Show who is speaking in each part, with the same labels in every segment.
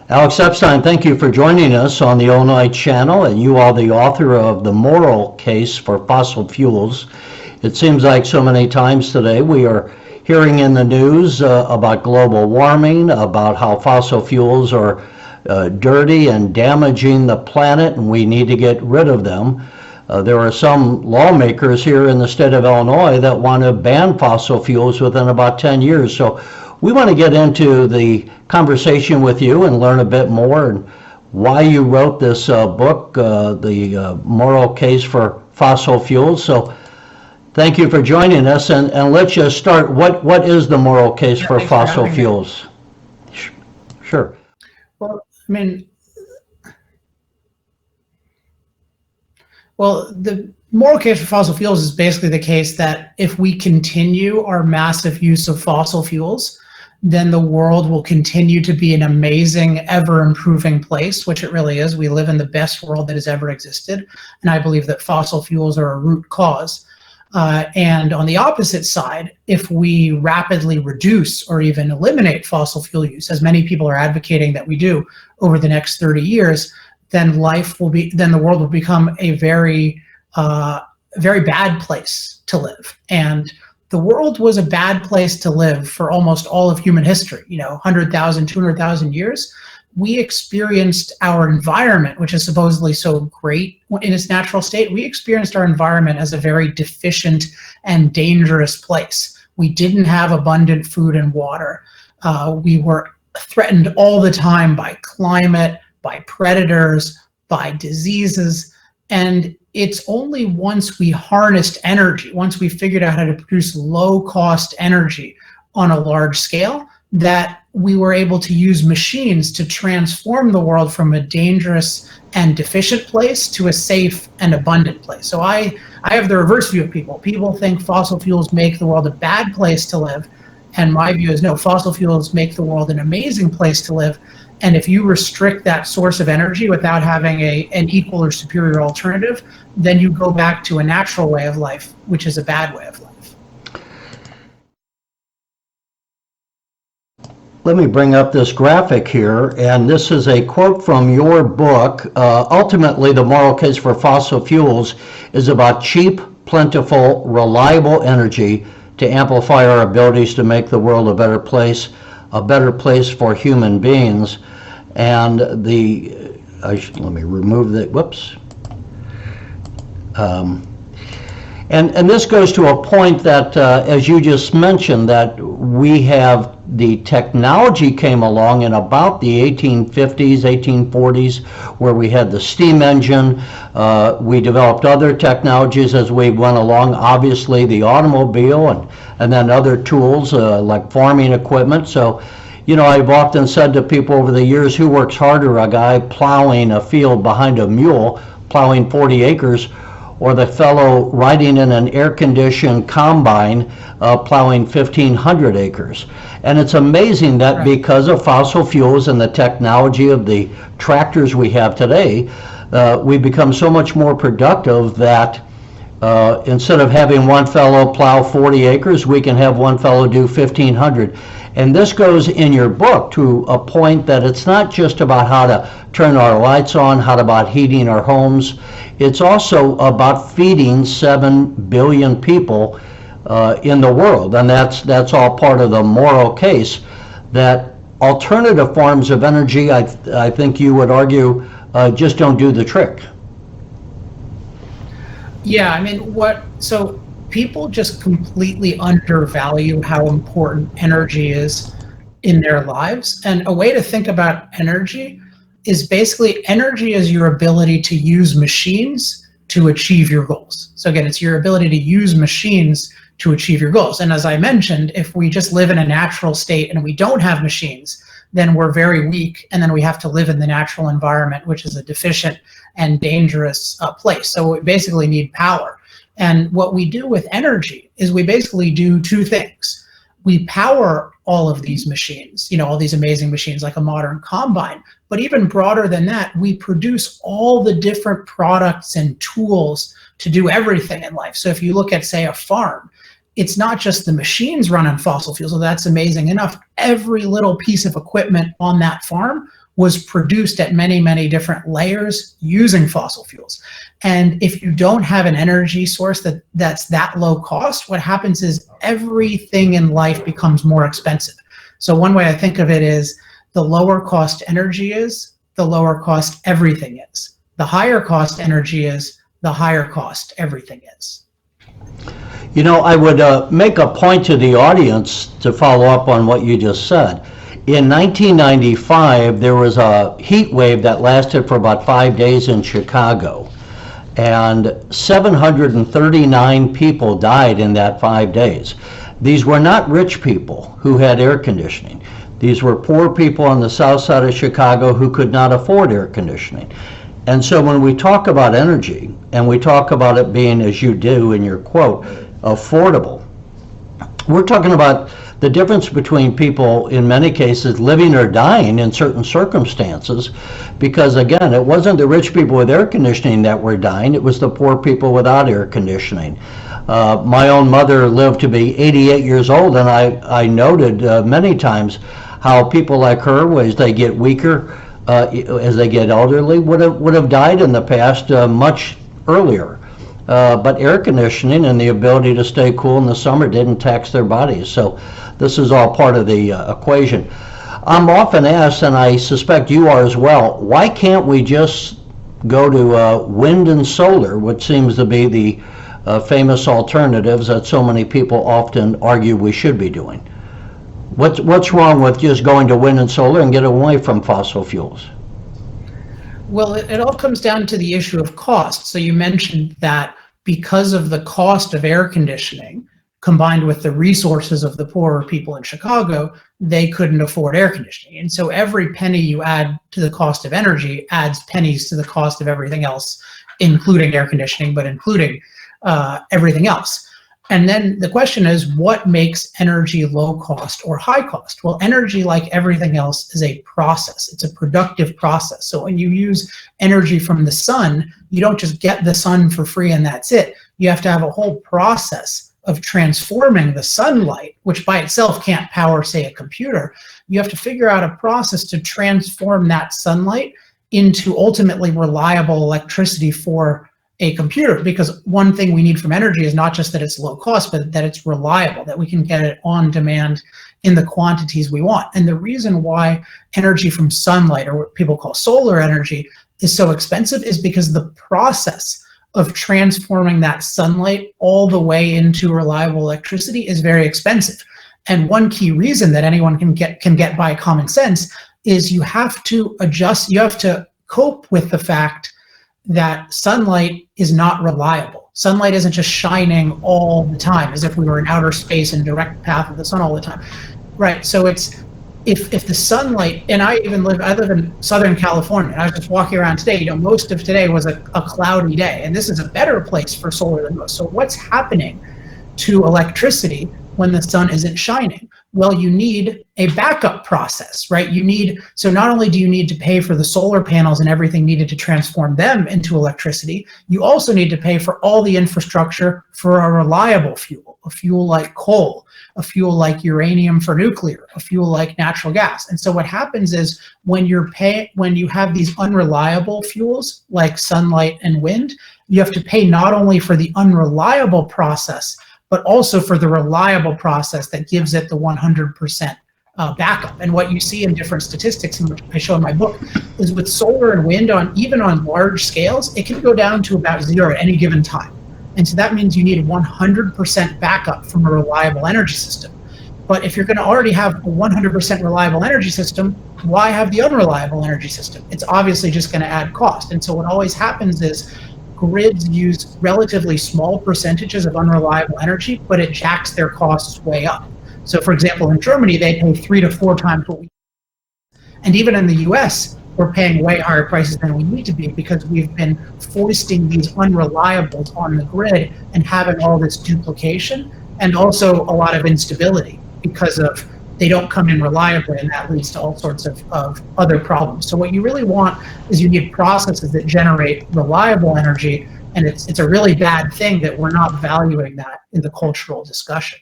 Speaker 1: Alex Epstein, thank you for joining us on the Illinois Channel, and you are the author of The Moral Case for Fossil Fuels. It seems like so many times today we are hearing in the news about global warming, about how fossil fuels are dirty and damaging the planet, and we need to get rid of them. There are some lawmakers here in the state of Illinois that want to ban fossil fuels within about 10 years. So we want to get into the conversation with you and learn a bit more and why you wrote this book, The Moral Case for Fossil Fuels. So thank you for joining us, and let's just start. What is the moral case for fossil fuels? Sure.
Speaker 2: Well, the moral case for fossil fuels is basically the case that if we continue our massive use of fossil fuels, then the world will continue to be an amazing, ever-improving place, which it really is. We live in the best world that has ever existed, and I believe that fossil fuels are a root cause. And on the opposite side, if we rapidly reduce or even eliminate fossil fuel use, as many people are advocating that we do over the next 30 years, then the world will become a very, very bad place to live. And the world was a bad place to live for almost all of human history, 100,000, 200,000 years. We experienced our environment, which is supposedly so great in its natural state, we experienced our environment as a very deficient and dangerous place. We didn't have abundant food and water. We were threatened all the time by climate, by predators, by diseases, and it's only once we harnessed energy, once we figured out how to produce low-cost energy on a large scale, that we were able to use machines to transform the world from a dangerous and deficient place to a safe and abundant place. So I have the reverse view of people. People think fossil fuels make the world a bad place to live, and my view is no, fossil fuels make the world an amazing place to live. And if you restrict that source of energy without having an equal or superior alternative, then you go back to a natural way of life, which is a bad way of life.
Speaker 1: Let me bring up this graphic here, and this is a quote from your book. Ultimately, the moral case for fossil fuels is about cheap, plentiful, reliable energy to amplify our abilities to make the world a better place for human beings. And let me remove the, whoops. And this goes to a point that, as you just mentioned, that the technology came along in about the 1850s, 1840s, where we had the steam engine. We developed other technologies as we went along, obviously the automobile and then other tools like farming equipment. So, I've often said to people over the years, who works harder, a guy plowing a field behind a mule, plowing 40 acres, or the fellow riding in an air-conditioned combine plowing 1,500 acres. And it's amazing that because of fossil fuels and the technology of the tractors we have today, we become so much more productive that instead of having one fellow plow 40 acres, we can have one fellow do 1,500. And this goes in your book to a point that it's not just about how to turn our lights on, how about heating our homes. It's also about feeding 7 billion people in the world. And that's all part of the moral case that alternative forms of energy, I think you would argue, just don't do the trick.
Speaker 2: Yeah, so people just completely undervalue how important energy is in their lives. And a way to think about energy is basically energy is your ability to use machines to achieve your goals. So again, it's your ability to use machines to achieve your goals. And as I mentioned, if we just live in a natural state and we don't have machines, then we're very weak, and then we have to live in the natural environment, which is a deficient and dangerous place. So we basically need power. And what we do with energy is we basically do two things. We power all of these machines, all these amazing machines like a modern combine, but even broader than that, we produce all the different products and tools to do everything in life. So if you look at, say, a farm, it's not just the machines run on fossil fuels, so that's amazing enough. Every little piece of equipment on that farm was produced at many, many different layers using fossil fuels. And if you don't have an energy source that's that low cost, what happens is everything in life becomes more expensive. So one way I think of it is the lower cost energy is, the lower cost everything is. The higher cost energy is, the higher cost everything is.
Speaker 1: You know, I would make a point to the audience to follow up on what you just said. In 1995, there was a heat wave that lasted for about 5 days in Chicago, and 739 people died in that 5 days. These were not rich people who had air conditioning. These were poor people on the south side of Chicago who could not afford air conditioning. And so when we talk about energy, and we talk about it being, as you do in your quote, affordable, we're talking about the difference between people, in many cases, living or dying in certain circumstances, because again, it wasn't the rich people with air conditioning that were dying, it was the poor people without air conditioning. My own mother lived to be 88 years old, and I noted many times how people like her, as they get weaker, as they get elderly, would have died in the past much earlier. But air conditioning and the ability to stay cool in the summer didn't tax their bodies. So this is all part of the equation. I'm often asked, and I suspect you are as well, why can't we just go to wind and solar, which seems to be the famous alternatives that so many people often argue we should be doing? What's wrong with just going to wind and solar and get away from fossil fuels?
Speaker 2: Well, it all comes down to the issue of cost. So you mentioned that because of the cost of air conditioning, combined with the resources of the poorer people in Chicago, they couldn't afford air conditioning. And so every penny you add to the cost of energy adds pennies to the cost of everything else, including air conditioning, but including everything else. And then the question is, what makes energy low cost or high cost? Well, energy, like everything else, is a process. It's a productive process. So when you use energy from the sun, you don't just get the sun for free and that's it. You have to have a whole process of transforming the sunlight, which by itself can't power, say, a computer. You have to figure out a process to transform that sunlight into ultimately reliable electricity for a computer, because one thing we need from energy is not just that it's low cost, but that it's reliable, that we can get it on demand in the quantities we want. And the reason why energy from sunlight, or what people call solar energy, is so expensive is because the process of transforming that sunlight all the way into reliable electricity is very expensive. And one key reason that anyone can get by common sense is you have to adjust, you have to cope with the fact that sunlight is not reliable. Sunlight isn't just shining all the time as if we were in outer space and direct path of the sun all the time. Right, so it's, if the sunlight, and I live in Southern California, and I was just walking around today, most of today was a cloudy day, and this is a better place for solar than most. So what's happening to electricity when the sun isn't shining? Well, you need a backup process, right? So not only do you need to pay for the solar panels and everything needed to transform them into electricity, you also need to pay for all the infrastructure for a reliable fuel, a fuel like coal, a fuel like uranium for nuclear, a fuel like natural gas. And so what happens is when you have these unreliable fuels like sunlight and wind, you have to pay not only for the unreliable process, but also for the reliable process that gives it the 100% backup. And what you see in different statistics, which I show in my book, is with solar and wind, even on large scales, it can go down to about 0 at any given time. And so that means you need 100% backup from a reliable energy system. But if you're going to already have a 100% reliable energy system, why have the unreliable energy system? It's obviously just going to add cost. And so what always happens is grids use relatively small percentages of unreliable energy, but it jacks their costs way up. So for example, in Germany, they pay 3 to 4 times what we do. And even in the US, we're paying way higher prices than we need to be because we've been foisting these unreliables on the grid and having all this duplication and also a lot of instability because of they don't come in reliably, and that leads to all sorts of other problems. So what you really want is you need processes that generate reliable energy And it's a really bad thing that we're not valuing that in the cultural discussion.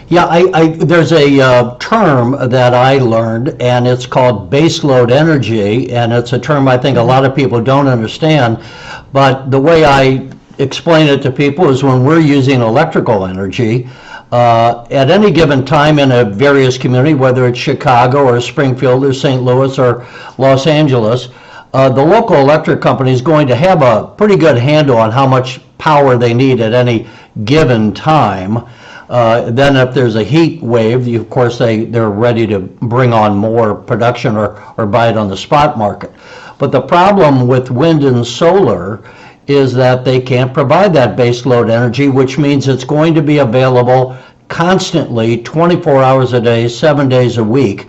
Speaker 1: Yeah, there's a term that I learned, and it's called baseload energy, and it's a term I think a lot of people don't understand. But the way I explain it to people is when we're using electrical energy, at any given time in a various community, whether it's Chicago or Springfield or St. Louis or Los Angeles, the local electric company is going to have a pretty good handle on how much power they need at any given time. Then if there's a heat wave, of course they're ready to bring on more production or buy it on the spot market. But the problem with wind and solar is that they can't provide that base load energy, which means it's going to be available constantly, 24 hours a day, 7 days a week.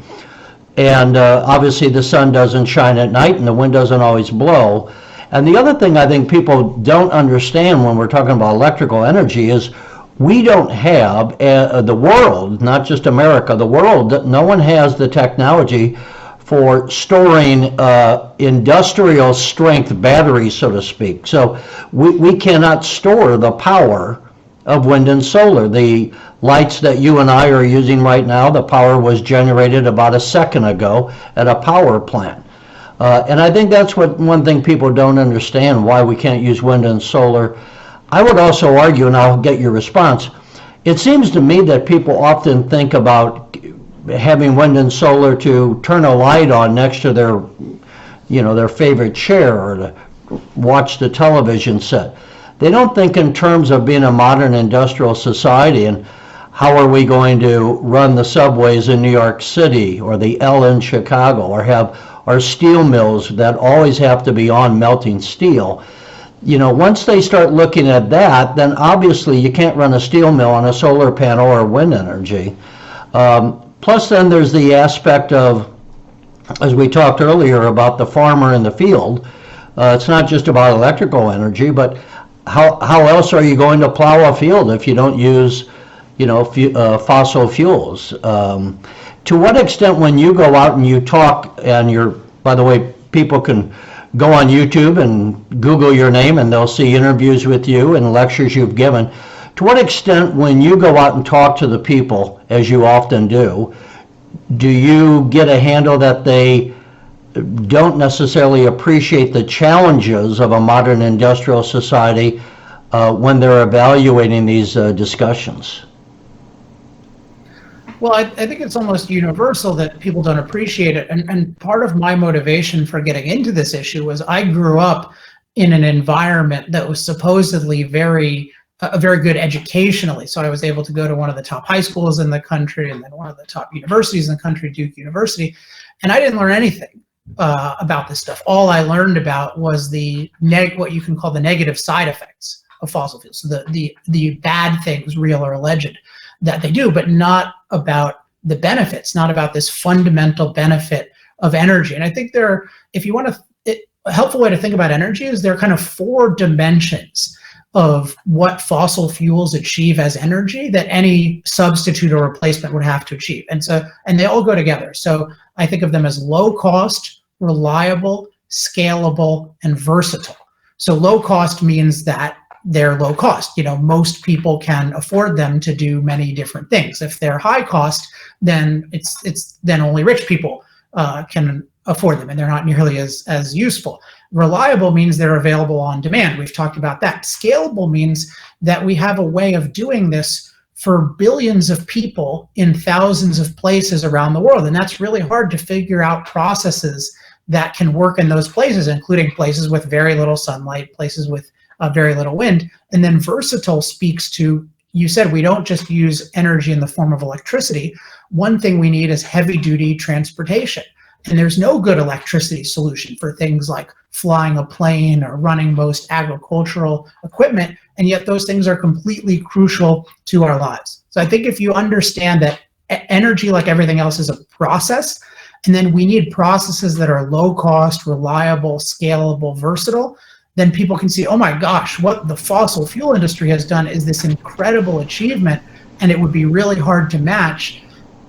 Speaker 1: And obviously the sun doesn't shine at night and the wind doesn't always blow. And the other thing I think people don't understand when we're talking about electrical energy is we don't have, the world, not just America, the world, no one has the technology for storing industrial strength batteries, so to speak. So we cannot store the power of wind and solar. The lights that you and I are using right now, the power was generated about a second ago at a power plant. And I think that's one thing people don't understand, why we can't use wind and solar. I would also argue, and I'll get your response, it seems to me that people often think about having wind and solar to turn a light on next to their favorite chair or to watch the television set. They don't think in terms of being a modern industrial society and how are we going to run the subways in New York City or the L in Chicago or have our steel mills that always have to be on melting steel. Once they start looking at that, then obviously you can't run a steel mill on a solar panel or wind energy. Plus then there's the aspect of, as we talked earlier about the farmer in the field, it's not just about electrical energy, but how else are you going to plow a field if you don't use fossil fuels? To what extent when you go out and you talk, and by the way, people can go on YouTube and Google your name and they'll see interviews with you and lectures you've given. To what extent when you go out and talk to the people, as you often do you get a handle that they don't necessarily appreciate the challenges of a modern industrial society when they're evaluating these discussions?
Speaker 2: Well, I think it's almost universal that people don't appreciate it. And part of my motivation for getting into this issue was I grew up in an environment that was supposedly very good educationally. So I was able to go to one of the top high schools in the country and then one of the top universities in the country, Duke University. And I didn't learn anything about this stuff. All I learned about was what you can call the negative side effects of fossil fuels. So the bad things, real or alleged, that they do, but not about the benefits, not about this fundamental benefit of energy. And I think if you want a helpful way to think about energy is there are kind of 4 dimensions of what fossil fuels achieve as energy that any substitute or replacement would have to achieve. And they all go together. So I think of them as low cost, reliable, scalable, and versatile. So low cost means that they're low cost. Most people can afford them to do many different things. If they're high cost, then it's then only rich people can afford them, and they're not nearly as useful. Reliable means they're available on demand. We've talked about that. Scalable means that we have a way of doing this for billions of people in thousands of places around the world, and that's really hard to figure out processes that can work in those places, including places with very little sunlight, places with very little wind. And then versatile speaks to, you said we don't just use energy in the form of electricity. One thing we need is heavy duty transportation. And there's no good electricity solution for things like flying a plane or running most agricultural equipment. And yet those things are completely crucial to our lives. So I think if you understand that energy, like everything else, is a process, and then we need processes that are low cost, reliable, scalable, versatile, then people can see, oh my gosh, what the fossil fuel industry has done is this incredible achievement, and it would be really hard to match.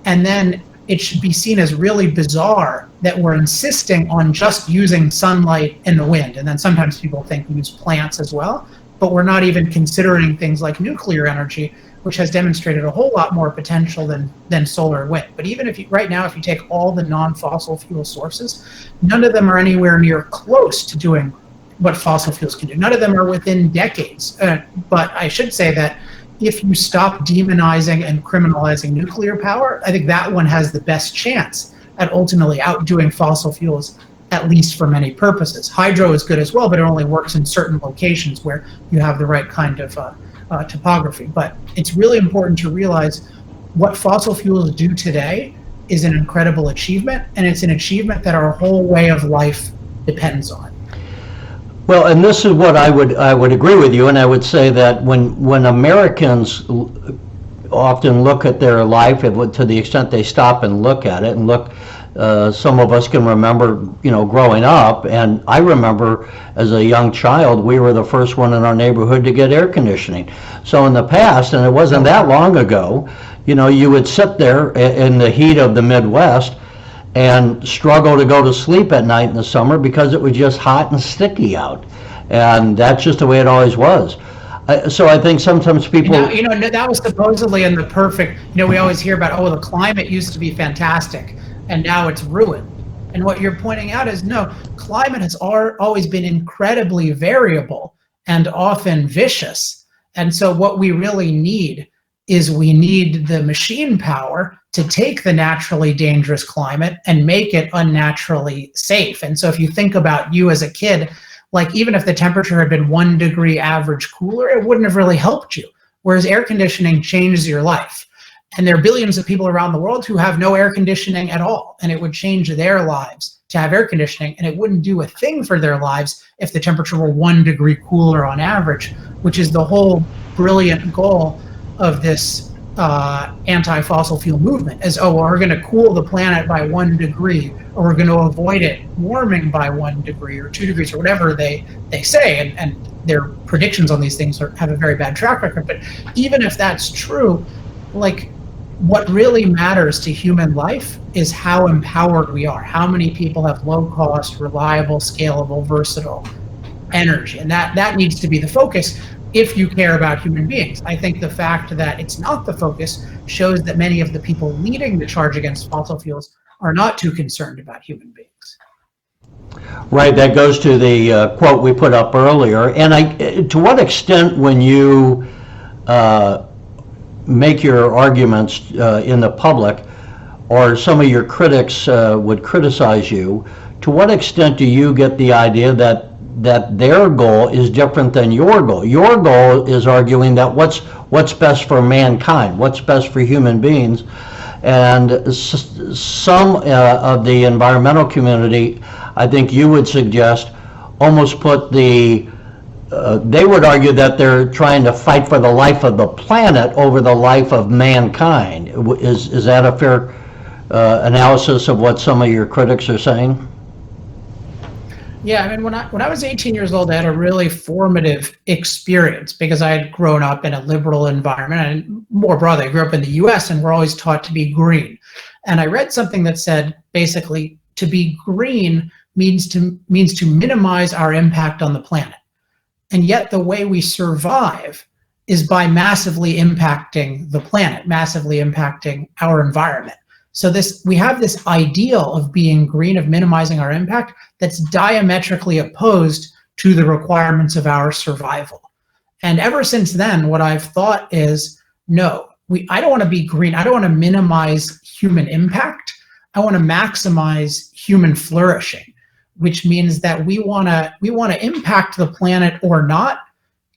Speaker 2: And then it should be seen as really bizarre that we're insisting on just using sunlight and the wind. And then sometimes people think we use plants as well, but we're not even considering things like nuclear energy, which has demonstrated a whole lot more potential than solar and wind. But even if you, right now, if you take all the non-fossil fuel sources, none of them are anywhere near close to doing what fossil fuels can do. None of them are within decades. But I should say that if you stop demonizing and criminalizing nuclear power, I think that one has the best chance at ultimately outdoing fossil fuels, at least for many purposes. Hydro is good as well, but it only works in certain locations where you have the right kind of topography. But it's really important to realize what fossil fuels do today is an incredible achievement, and it's an achievement that our whole way of life depends on.
Speaker 1: Well, and this is what I would agree with you, and I would say that when Americans often look at their life, to the extent they stop and look at it and look, some of us can remember, growing up, and I remember as a young child, we were the first one in our neighborhood to get air conditioning. So in the past, and it wasn't that long ago, you would sit there in the heat of the Midwest and struggle to go to sleep at night in the summer because it was just hot and sticky out. And that's just the way it always was. So I think sometimes people...
Speaker 2: that was supposedly in the perfect... we always hear about, the climate used to be fantastic, and now it's ruined. And what you're pointing out is, no, climate has always been incredibly variable and often vicious. And so what we really need is we need the machine power to take the naturally dangerous climate and make it unnaturally safe. And so if you think about you as a kid, like even if the temperature had been 1 degree average cooler, it wouldn't have really helped you. Whereas air conditioning changes your life. And there are billions of people around the world who have no air conditioning at all. And it would change their lives to have air conditioning, and it wouldn't do a thing for their lives if the temperature were 1 degree cooler on average, which is the whole brilliant goal of this anti-fossil fuel movement, is, we're going to cool the planet by 1 degree, or we're going to avoid it warming by 1 degree or 2 degrees or whatever they say, and their predictions on these things have a very bad track record. But even if that's true, like, what really matters to human life is how empowered we are, how many people have low cost, reliable, scalable, versatile energy, and that needs to be the focus if you care about human beings. I think the fact that it's not the focus shows that many of the people leading the charge against fossil fuels are not too concerned about human beings.
Speaker 1: Right, that goes to the quote we put up earlier. And to what extent, when you make your arguments in the public, or some of your critics would criticize you, to what extent do you get the idea that their goal is different than your goal? Your goal is arguing that what's best for mankind, what's best for human beings, and some of the environmental community, I think you would suggest, almost put they would argue that they're trying to fight for the life of the planet over the life of mankind. Is that a fair analysis of what some of your critics are saying?
Speaker 2: Yeah, I mean, when I was 18 years old, I had a really formative experience because I had grown up in a liberal environment, and more broadly, I grew up in the US, and we're always taught to be green. And I read something that said, basically, to be green means to minimize our impact on the planet. And yet the way we survive is by massively impacting the planet, massively impacting our environment. So we have this ideal of being green, of minimizing our impact, that's diametrically opposed to the requirements of our survival. And ever since then, what I've thought is, no, I don't want to be green. I don't want to minimize human impact. I want to maximize human flourishing, which means that we want to impact the planet or not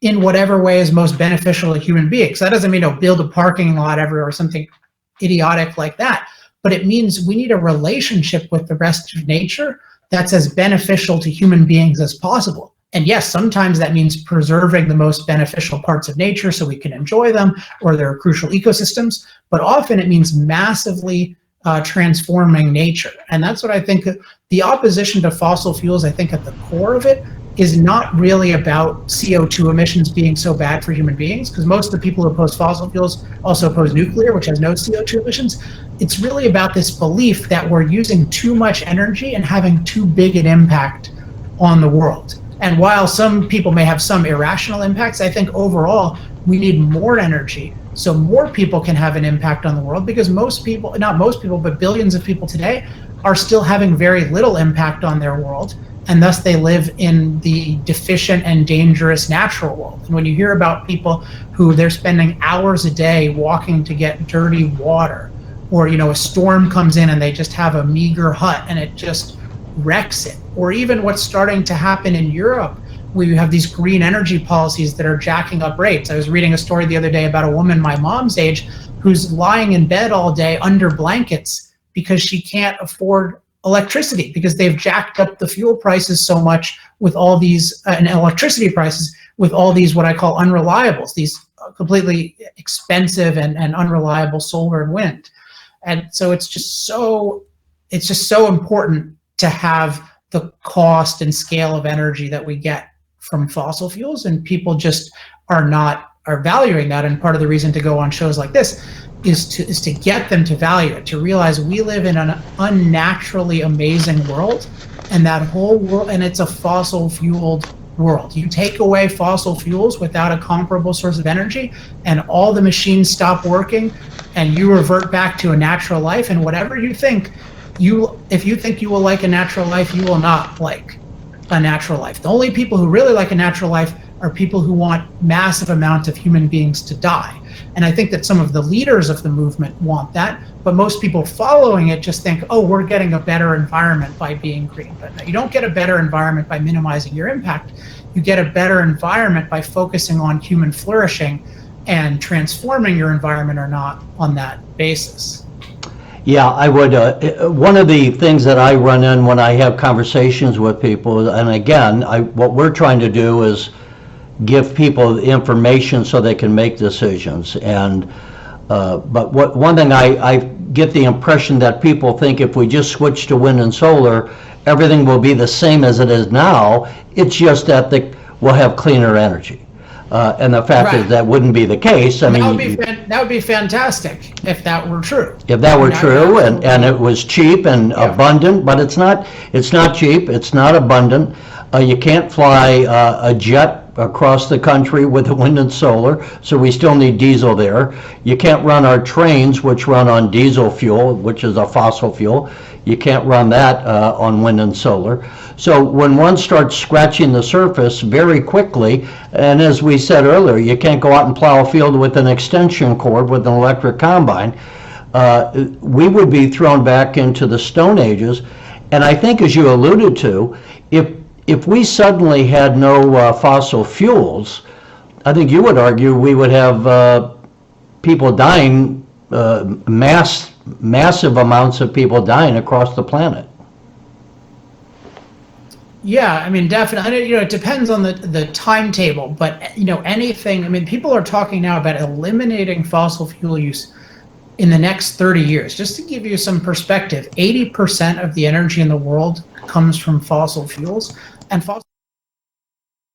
Speaker 2: in whatever way is most beneficial to human beings. That doesn't mean build a parking lot everywhere or something idiotic like that. But it means we need a relationship with the rest of nature that's as beneficial to human beings as possible. And yes, sometimes that means preserving the most beneficial parts of nature so we can enjoy them, or they're crucial ecosystems, but often it means massively transforming nature. And that's what I think, the opposition to fossil fuels, I think at the core of it, is not really about CO2 emissions being so bad for human beings, because most of the people who oppose fossil fuels also oppose nuclear, which has no CO2 emissions. It's really about this belief that we're using too much energy and having too big an impact on the world. And while some people may have some irrational impacts, I think overall we need more energy so more people can have an impact on the world, because most people, not most people, but billions of people today are still having very little impact on their world, and thus they live in the deficient and dangerous natural world. And when you hear about people who they're spending hours a day walking to get dirty water, or a storm comes in and they just have a meager hut and it just wrecks it, or even what's starting to happen in Europe, where you have these green energy policies that are jacking up rates. I was reading a story the other day about a woman my mom's age who's lying in bed all day under blankets because she can't afford electricity, because they've jacked up the fuel prices so much with all these and electricity prices with all these what I call unreliables, these completely expensive and unreliable solar and wind. And so it's just so important to have the cost and scale of energy that we get from fossil fuels, and people just are valuing that. And part of the reason to go on shows like this is to get them to value it, to realize we live in an unnaturally amazing world, and that whole world, and it's a fossil fueled world. You take away fossil fuels without a comparable source of energy, and all the machines stop working, and you revert back to a natural life. And whatever you think, if you think you will like a natural life, you will not like a natural life. The only people who really like a natural life are people who want massive amounts of human beings to die. And I think that some of the leaders of the movement want that, but most people following it just think, oh, we're getting a better environment by being green. But no, you don't get a better environment by minimizing your impact. You get a better environment by focusing on human flourishing and transforming your environment or not on that basis.
Speaker 1: Yeah, I would. One of the things that I run in when I have conversations with people, and again, what we're trying to do is give people the information so they can make decisions. And but one thing I get the impression that people think if we just switch to wind and solar, everything will be the same as it is now. It's just that we'll have cleaner energy. And the fact is that wouldn't be the case. I mean,
Speaker 2: that would be fantastic if that were true.
Speaker 1: If that were true, and it was cheap and abundant, but it's not cheap, it's not abundant. You can't fly a jet across the country with the wind and solar, so we still need diesel there. You can't run our trains, which run on diesel fuel, which is a fossil fuel. You can't run that on wind and solar. So when one starts scratching the surface very quickly, and as we said earlier, you can't go out and plow a field with an extension cord with an electric combine, we would be thrown back into the Stone Ages. And I think, as you alluded to, if we suddenly had no fossil fuels, I think you would argue we would have people dying, massive amounts of people dying across the planet.
Speaker 2: Yeah, I mean, definitely. It depends on the timetable, but anything. I mean, people are talking now about eliminating fossil fuel use in the next 30 years. Just to give you some perspective, 80% of the energy in the world comes from fossil fuels, and fossil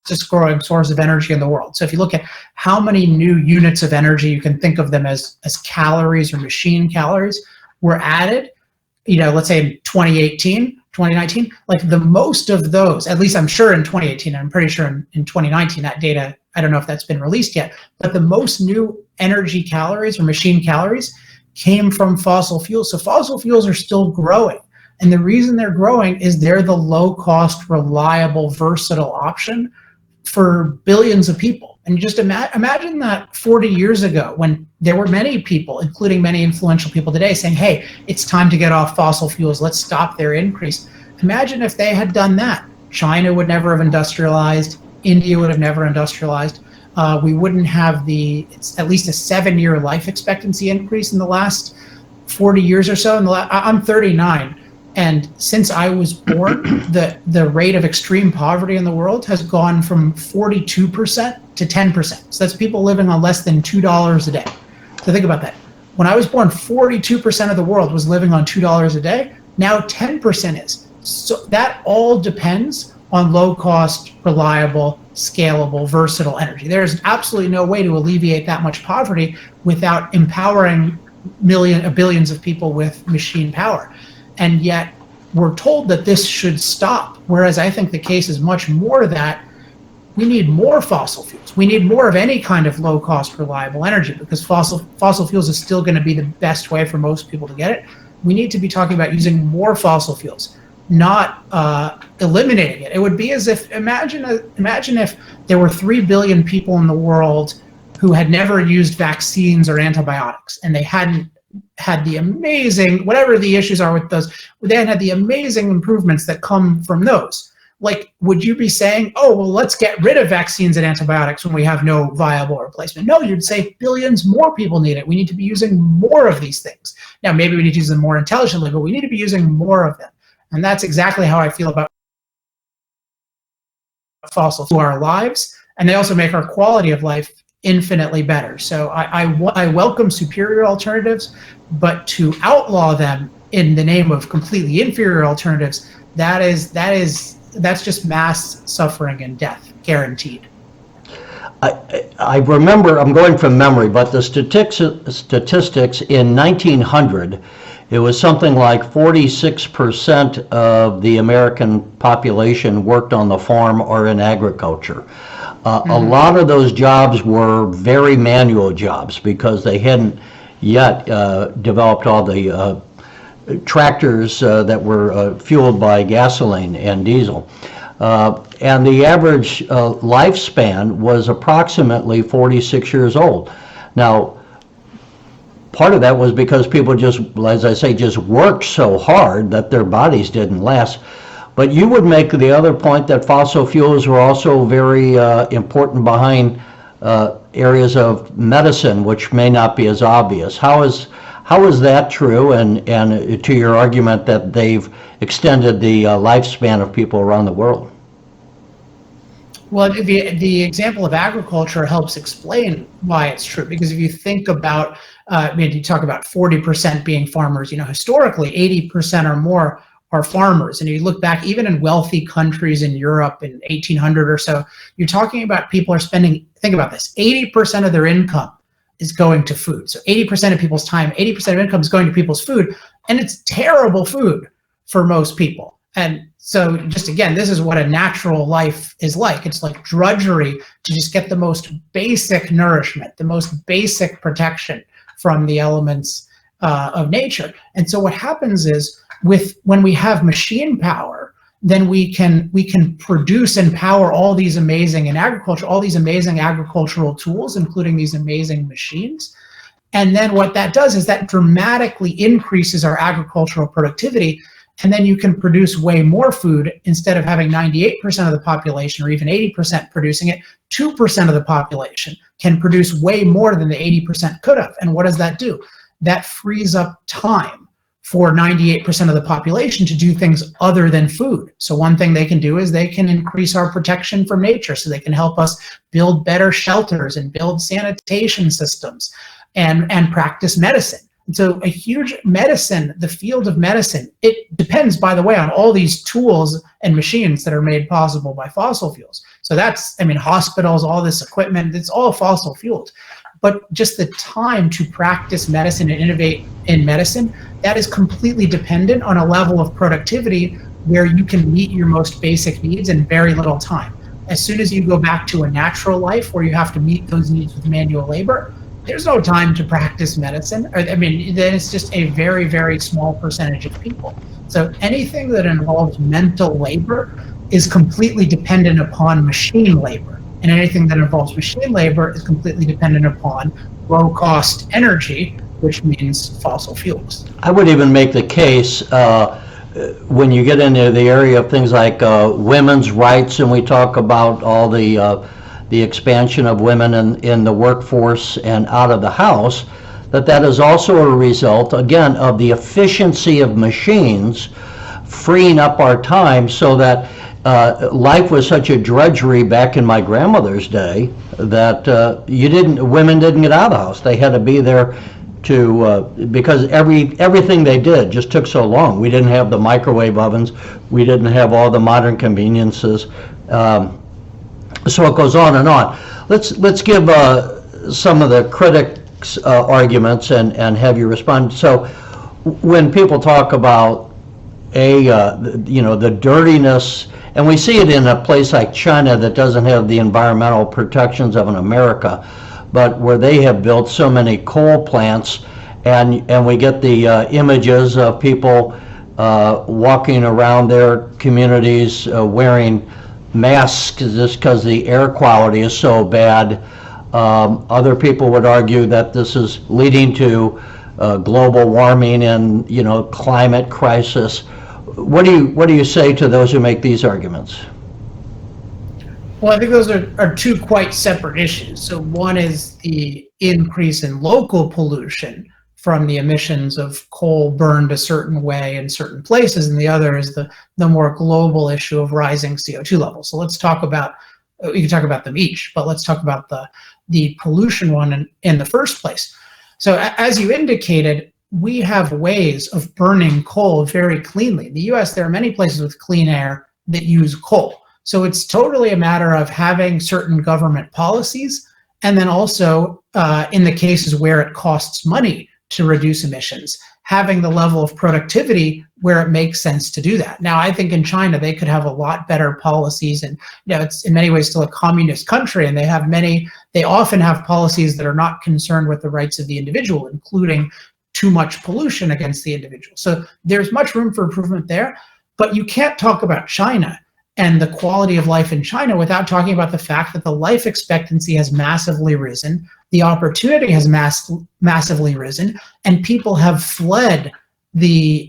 Speaker 2: fastest growing source of energy in the world. So if you look at how many new units of energy, you can think of them as calories or machine calories, were added, let's say in 2018, 2019, like the most of those, at least I'm sure in 2018, I'm pretty sure in 2019, that data, I don't know if that's been released yet, but the most new energy calories or machine calories came from fossil fuels. So fossil fuels are still growing. And the reason they're growing is they're the low-cost, reliable, versatile option for billions of people. And just imagine that 40 years ago, when there were many people, including many influential people today, saying, hey, it's time to get off fossil fuels, let's stop their increase. Imagine if they had done that. China would never have industrialized, India would have never industrialized. We wouldn't have it's at least a 7-year life expectancy increase in the last 40 years or so. I'm 39. And since I was born, the rate of extreme poverty in the world has gone from 42% to 10%. So that's people living on less than $2 a day. So think about that. When I was born, 42% of the world was living on $2 a day. Now 10% is. So that all depends on low cost, reliable, scalable, versatile energy. There's absolutely no way to alleviate that much poverty without empowering billions of people with machine power. And yet we're told that this should stop. Whereas I think the case is much more that we need more fossil fuels. We need more of any kind of low cost, reliable energy, because fossil fuels is still going to be the best way for most people to get it. We need to be talking about using more fossil fuels, not eliminating it. It would be as if, imagine if there were 3 billion people in the world who had never used vaccines or antibiotics, and they hadn't had the amazing, whatever the issues are with those, they had the amazing improvements that come from those. Like, would you be saying, oh, well, let's get rid of vaccines and antibiotics when we have no viable replacement? No, you'd say billions more people need it. We need to be using more of these things. Now, maybe we need to use them more intelligently, but we need to be using more of them. And that's exactly how I feel about fossil fuels to our lives. And they also make our quality of life infinitely better. So I welcome superior alternatives, but to outlaw them in the name of completely inferior alternatives, that's just mass suffering and death, guaranteed.
Speaker 1: I remember, I'm going from memory, but the statistics in 1900, it was something like 46% of the American population worked on the farm or in agriculture. A lot of those jobs were very manual jobs because they hadn't yet developed all the tractors that were fueled by gasoline and diesel. And the average lifespan was approximately 46 years old. Now, part of that was because people just, as I say, just worked so hard that their bodies didn't last. But you would make the other point that fossil fuels were also very important behind areas of medicine, which may not be as obvious. How is that true, and to your argument that they've extended the lifespan of people around the world?
Speaker 2: Well, the example of agriculture helps explain why it's true, because if you think about, you talk about 40% being farmers, historically 80% or more are farmers. And you look back, even in wealthy countries in Europe in 1800 or so, you're talking about people are spending, think about this, 80% of their income is going to food. So 80% of people's time, 80% of income is going to people's food, and it's terrible food for most people. And so just again, this is what a natural life is like. It's like drudgery to just get the most basic nourishment, the most basic protection from the elements of nature. And so what happens is when we have machine power, then we can produce and power all these amazing in agriculture, all these amazing agricultural tools, including these amazing machines. And then what that does is that dramatically increases our agricultural productivity. And then you can produce way more food. Instead of having 98% of the population or even 80% producing it, 2% of the population can produce way more than the 80% could have. And what does that do? That frees up time for 98% of the population to do things other than food. So one thing they can do is they can increase our protection from nature, so they can help us build better shelters and build sanitation systems and practice medicine. And so a huge medicine, the field of medicine, it depends, by the way, on all these tools and machines that are made possible by fossil fuels. So that's, hospitals, all this equipment, it's all fossil fuels. But just the time to practice medicine and innovate in medicine, that is completely dependent on a level of productivity where you can meet your most basic needs in very little time. As soon as you go back to a natural life where you have to meet those needs with manual labor, there's no time to practice medicine. Then it's just a very, very small percentage of people. So anything that involves mental labor is completely dependent upon machine labor. And anything that involves machine labor is completely dependent upon low-cost energy, which means fossil fuels.
Speaker 1: I would even make the case when you get into the area of things like women's rights, and we talk about all the expansion of women in the workforce and out of the house, that is also a result, again, of the efficiency of machines freeing up our time, so that life was such a drudgery back in my grandmother's day that women didn't get out of the house. They had to be there because everything they did just took so long. We didn't have the microwave ovens, we didn't have all the modern conveniences. So it goes on and on. Let's give some of the critics' arguments and have you respond. So when people talk about the dirtiness, and we see it in a place like China that doesn't have the environmental protections of an America, but where they have built so many coal plants, and we get the images of people walking around their communities wearing masks just because the air quality is so bad. Other people would argue that this is leading to global warming and climate crisis. What do you say to those who make these arguments?
Speaker 2: Well, I think those are two quite separate issues. So one is the increase in local pollution from the emissions of coal burned a certain way in certain places, and the other is the more global issue of rising CO2 levels. So let's talk about, we can talk about them each, but let's talk about the pollution one in the first place. So as you indicated, we have ways of burning coal very cleanly. In the US, there are many places with clean air that use coal. So it's totally a matter of having certain government policies, and then also in the cases where it costs money to reduce emissions, having the level of productivity where it makes sense to do that. Now, I think in China, they could have a lot better policies, and it's in many ways still a communist country, and they often have policies that are not concerned with the rights of the individual, including too much pollution against the individual. So there's much room for improvement there, but you can't talk about China and the quality of life in China without talking about the fact that the life expectancy has massively risen, the opportunity has massively risen, and people have fled the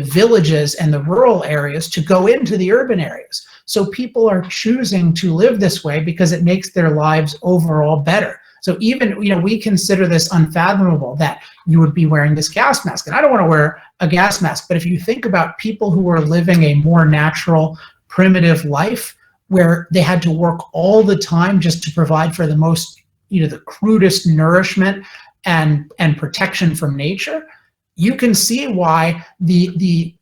Speaker 2: villages and the rural areas to go into the urban areas. So people are choosing to live this way because it makes their lives overall better. So even, we consider this unfathomable that you would be wearing this gas mask. And I don't want to wear a gas mask, but if you think about people who are living a more natural, primitive life where they had to work all the time just to provide for the most, the crudest nourishment and protection from nature, you can see why the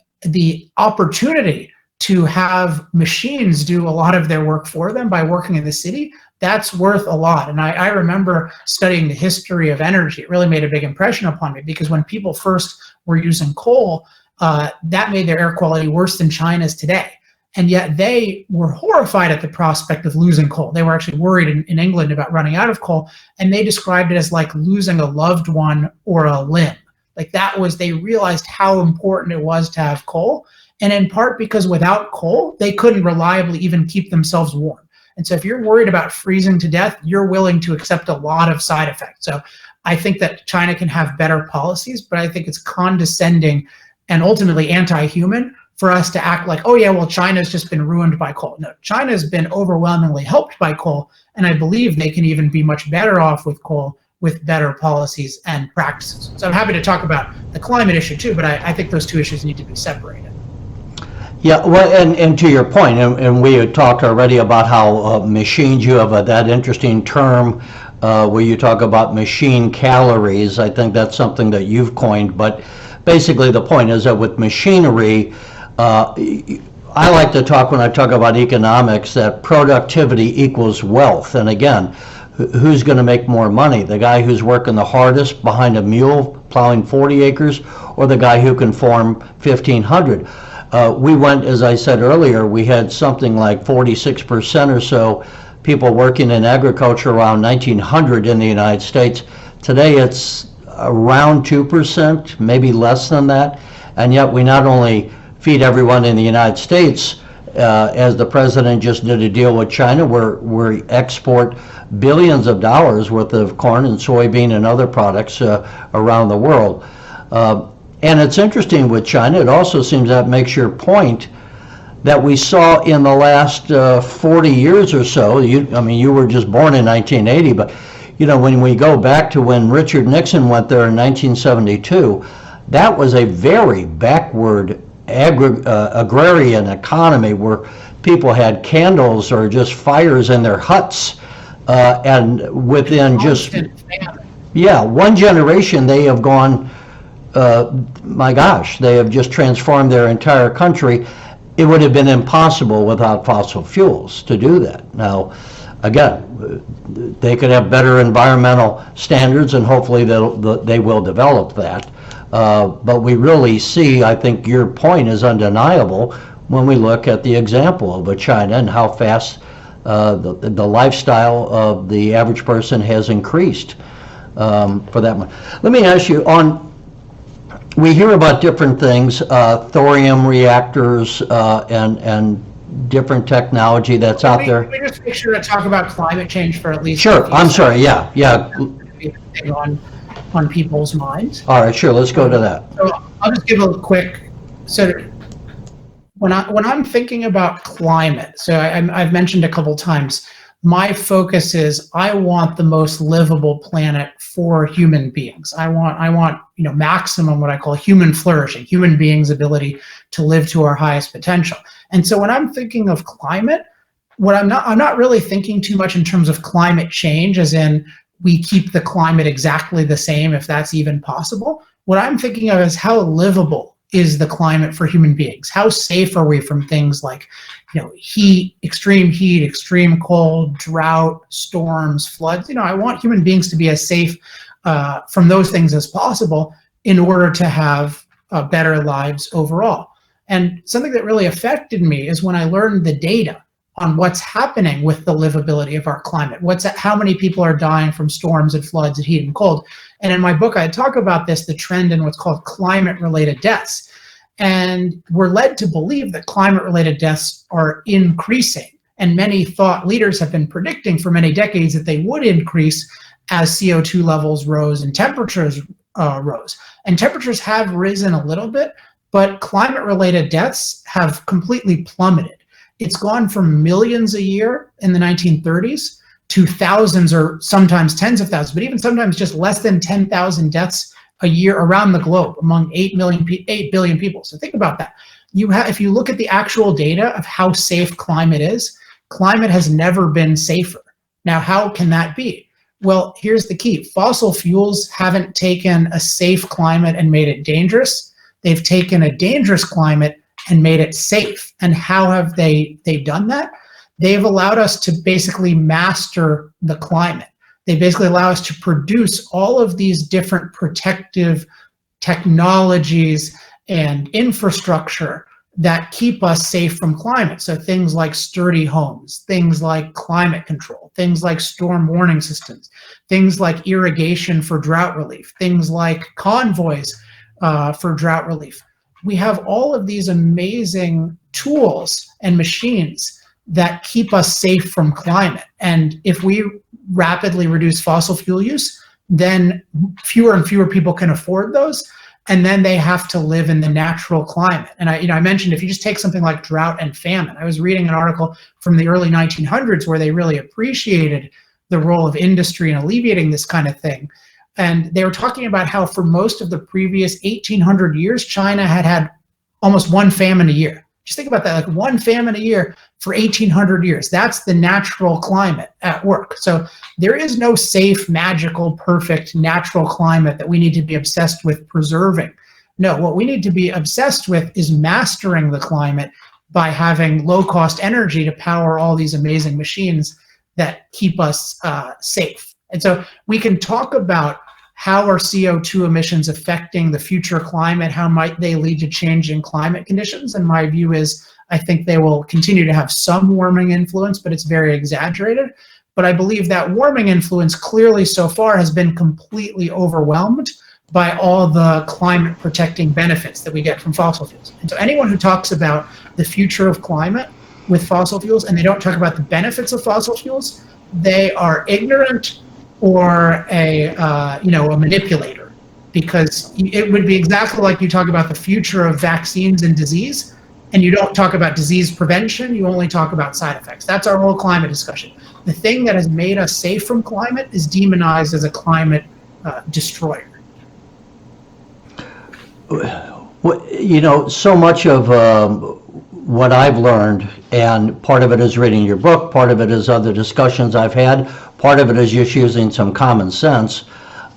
Speaker 2: opportunity to have machines do a lot of their work for them by working in the city, that's worth a lot. And I remember studying the history of energy. It really made a big impression upon me, because when people first were using coal, that made their air quality worse than China's today. And yet they were horrified at the prospect of losing coal. They were actually worried in England about running out of coal, and they described it as like losing a loved one or a limb. Like they realized how important it was to have coal, and in part because without coal, they couldn't reliably even keep themselves warm. And so if you're worried about freezing to death, you're willing to accept a lot of side effects. So I think that China can have better policies, but I think it's condescending and ultimately anti-human for us to act like, oh yeah, well, China's just been ruined by coal. No, China's been overwhelmingly helped by coal, and I believe they can even be much better off with coal with better policies and practices. So I'm happy to talk about the climate issue too, but I think those two issues need to be separated.
Speaker 1: Yeah, well, and to your point, and we had talked already about how machines, you have that interesting term where you talk about machine calories. I think that's something that you've coined, but basically the point is that with machinery, I like to talk, when I talk about economics, that productivity equals wealth. And again, who's going to make more money? The guy who's working the hardest behind a mule plowing 40 acres, or the guy who can farm 1,500? We went, as I said earlier, we had something like 46% or so people working in agriculture around 1900 in the United States. Today it's around 2%, maybe less than that. And yet we not only feed everyone in the United States, as the president just did a deal with China, where we export billions of dollars worth of corn and soybean and other products around the world. And it's interesting with China, it also seems that makes your point that we saw in the last 40 years or so. You were just born in 1980, but when we go back to when Richard Nixon went there in 1972, that was a very backward agrarian economy where people had candles or just fires in their huts, and within just Yeah, one generation, they have gone, my gosh, they have just transformed their entire country. It would have been impossible without fossil fuels to do that. Now, again, they could have better environmental standards, and hopefully they will develop that. But we really see, I think your point is undeniable when we look at the example of China and how fast the lifestyle of the average person has increased for that one. Let me ask you, we hear about different things, thorium reactors and different technology that's out there.
Speaker 2: Let me just make sure to talk about climate change for at least.
Speaker 1: Sure, I'm sorry, yeah.
Speaker 2: On people's minds.
Speaker 1: All right, sure, let's go to that.
Speaker 2: So I'll just give a quick, so when I'm thinking about climate, so I've mentioned a couple times, my focus is I want the most livable planet for human beings. I want maximum what I call human flourishing, human beings' ability to live to our highest potential. And so when I'm thinking of climate, I'm not really thinking too much in terms of climate change, as in we keep the climate exactly the same, if that's even possible. What I'm thinking of is how livable is the climate for human beings? How safe are we from things like, heat, extreme cold, drought, storms, floods? I want human beings to be as safe from those things as possible in order to have better lives overall. And something that really affected me is when I learned the data on what's happening with the livability of our climate. How many people are dying from storms and floods and heat and cold. And in my book, I talk about this, the trend in what's called climate-related deaths. And we're led to believe that climate-related deaths are increasing. And many thought leaders have been predicting for many decades that they would increase as CO2 levels rose and temperatures rose. And temperatures have risen a little bit, but climate-related deaths have completely plummeted. It's gone from millions a year in the 1930s to thousands or sometimes tens of thousands, but even sometimes just less than 10,000 deaths a year around the globe among 8 billion people. So think about that. If you look at the actual data of how safe climate is, climate has never been safer. Now, how can that be? Well, here's the key. Fossil fuels haven't taken a safe climate and made it dangerous. They've taken a dangerous climate and made it safe. And how have they done that? They've allowed us to basically master the climate. They basically allow us to produce all of these different protective technologies and infrastructure that keep us safe from climate. So things like sturdy homes, things like climate control, things like storm warning systems, things like irrigation for drought relief, things like convoys for drought relief. We have all of these amazing tools and machines that keep us safe from climate. And if we rapidly reduce fossil fuel use, then fewer and fewer people can afford those. And then they have to live in the natural climate. And I mentioned, if you just take something like drought and famine, I was reading an article from the early 1900s where they really appreciated the role of industry in alleviating this kind of thing. And they were talking about how for most of the previous 1800 years, China had almost one famine a year. Just think about that, like one famine a year for 1800 years. That's the natural climate at work. So there is no safe, magical, perfect natural climate that we need to be obsessed with preserving. No, what we need to be obsessed with is mastering the climate by having low-cost energy to power all these amazing machines that keep us safe. And so we can talk about how are CO2 emissions affecting the future climate? How might they lead to changing climate conditions? And my view is, I think they will continue to have some warming influence, but it's very exaggerated. But I believe that warming influence clearly so far has been completely overwhelmed by all the climate protecting benefits that we get from fossil fuels. And so anyone who talks about the future of climate with fossil fuels and they don't talk about the benefits of fossil fuels, they are ignorant or a manipulator, because it would be exactly like you talk about the future of vaccines and disease, and you don't talk about disease prevention, you only talk about side effects. That's our whole climate discussion. The thing that has made us safe from climate is demonized as a climate destroyer.
Speaker 1: So much of what I've learned, and part of it is reading your book, part of it is other discussions I've had, part of it is just using some common sense.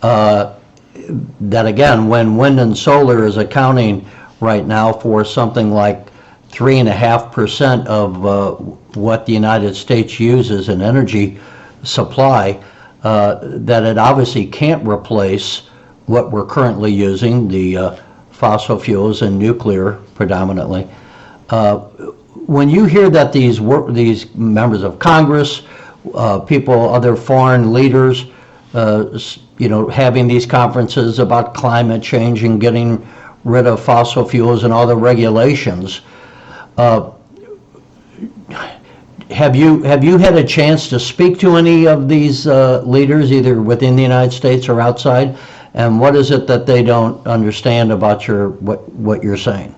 Speaker 1: That again, when wind and solar is accounting right now for something like 3.5% of what the United States uses in energy supply, that it obviously can't replace what we're currently using, the fossil fuels and nuclear predominantly. When you hear that these members of Congress, people, other foreign leaders, having these conferences about climate change and getting rid of fossil fuels and all the regulations, have you had a chance to speak to any of these leaders, either within the United States or outside? And what is it that they don't understand about what you're saying?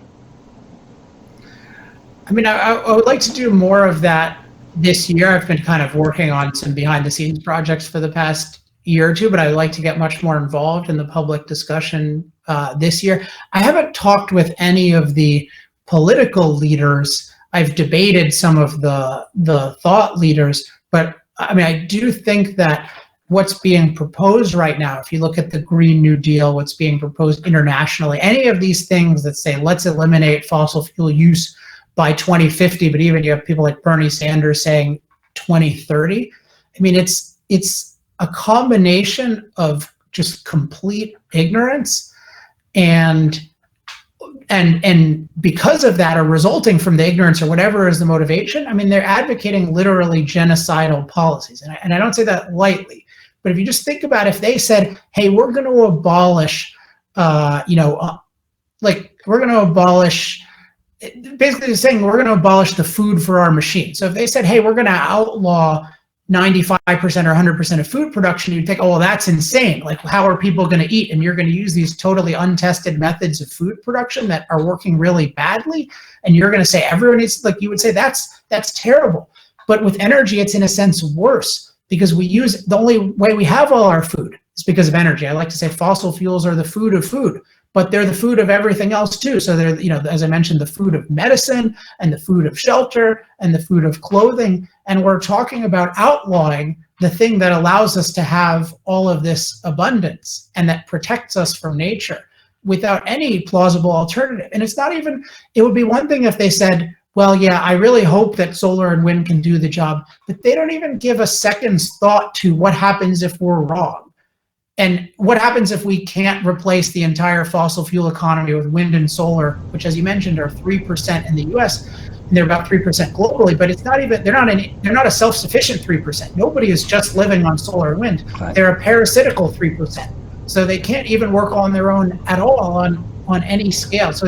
Speaker 2: I mean, I would like to do more of that this year. I've been kind of working on some behind the scenes projects for the past year or two, but I'd like to get much more involved in the public discussion this year. I haven't talked with any of the political leaders. I've debated some of the thought leaders, but I mean, I do think that what's being proposed right now, if you look at the Green New Deal, what's being proposed internationally, any of these things that say, let's eliminate fossil fuel use by 2050, but even you have people like Bernie Sanders saying 2030. I mean, it's a combination of just complete ignorance and because of that, or resulting from the ignorance or whatever is the motivation, I mean, they're advocating literally genocidal policies. And I don't say that lightly, but if you just think about if they said, hey, we're going to abolish, we're going to abolish, basically saying we're going to abolish the food for our machines. So if they said, hey, we're going to outlaw 95% or 100% of food production, you'd think, oh, well, that's insane. Like, how are people going to eat? And you're going to use these totally untested methods of food production that are working really badly. And you're going to say everyone needs, like, you would say that's terrible. But with energy, it's in a sense worse because we use, the only way we have all our food is because of energy. I like to say fossil fuels are the food of food, but they're the food of everything else too. So they're, as I mentioned, the food of medicine and the food of shelter and the food of clothing. And we're talking about outlawing the thing that allows us to have all of this abundance and that protects us from nature without any plausible alternative. And it's not even, it would be one thing if they said, well, yeah, I really hope that solar and wind can do the job, but they don't even give a second's thought to what happens if we're wrong. And what happens if we can't replace the entire fossil fuel economy with wind and solar, which, as you mentioned, are 3% in the US, and they're about 3% globally, but it's not even, they're not a self-sufficient 3%. Nobody is just living on solar and wind. Right. They're a parasitical 3%. So they can't even work on their own at all on any scale. So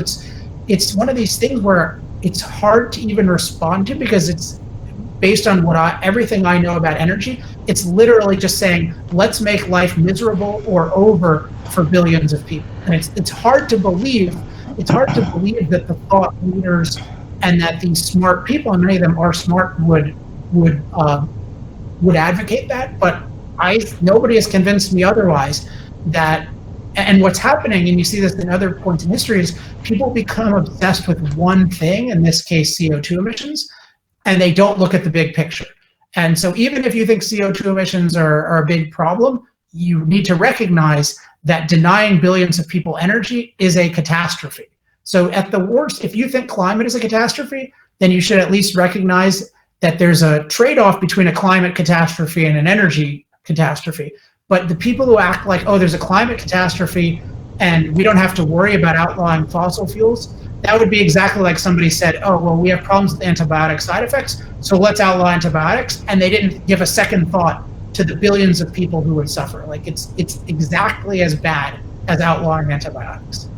Speaker 2: it's one of these things where it's hard to even respond to because it's based on everything I know about energy. It's literally just saying, let's make life miserable or over for billions of people. And it's hard to believe. It's hard to believe that the thought leaders and that these smart people, and many of them are smart, would advocate that. But nobody has convinced me otherwise. That, and what's happening, and you see this in other points in history, is people become obsessed with one thing, in this case CO2 emissions, and they don't look at the big picture. And so even if you think CO2 emissions are a big problem, you need to recognize that denying billions of people energy is a catastrophe. So at the worst, if you think climate is a catastrophe, then you should at least recognize that there's a trade-off between a climate catastrophe and an energy catastrophe. But the people who act like, oh, there's a climate catastrophe and we don't have to worry about outlawing fossil fuels, that would be exactly like somebody said, oh, well, we have problems with antibiotic side effects, so let's outlaw antibiotics. And they didn't give a second thought to the billions of people who would suffer. Like, it's exactly as bad as outlawing antibiotics.